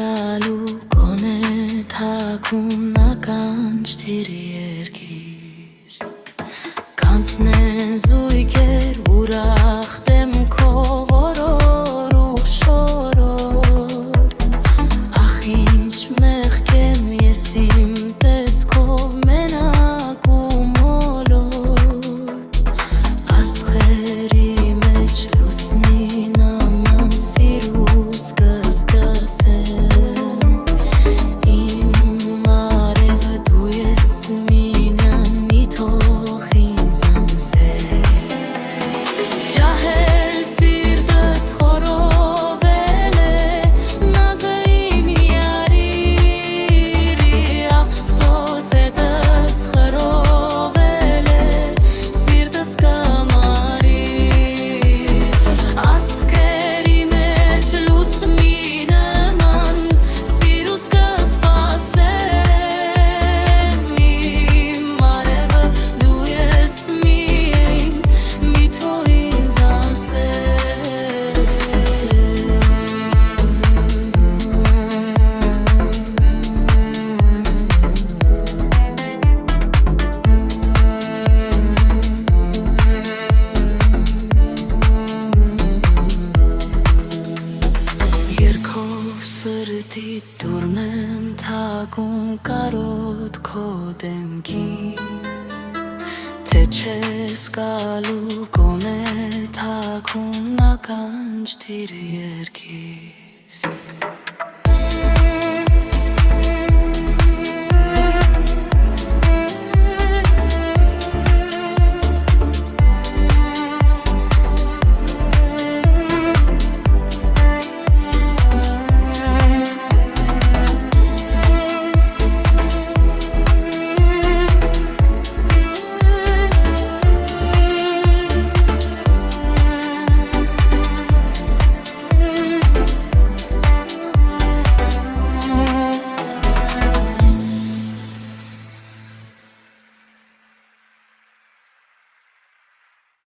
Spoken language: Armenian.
գալու կոնե թակուն ականջ դիրի երկիս կանցնեն զույգեր ուրախ դեմքով օրոր ու շորոր ախ ինչ մեղք եմ ես իմ տեսքով մենակ ու մոլոր աստղերի մեջ լուսնի նման սիրուց կզգասեմ իմ արևը դու ես մինյան մի թող ինձ անսել ջահել սիրտս խորովել է նազը իմ յարիրի ափսոս հետս խրովել է սիրտս կամարի աստղերի մեջ լուսնի նման սիրուց կսպասեմ իմ արևը դու ես միայն մի թող ինձ անսել Երկով սրտի դուրն եմ թակում կարոտ քո դեմքին Թե չես գալու կոնե թակուն ականջ դիրի երկիս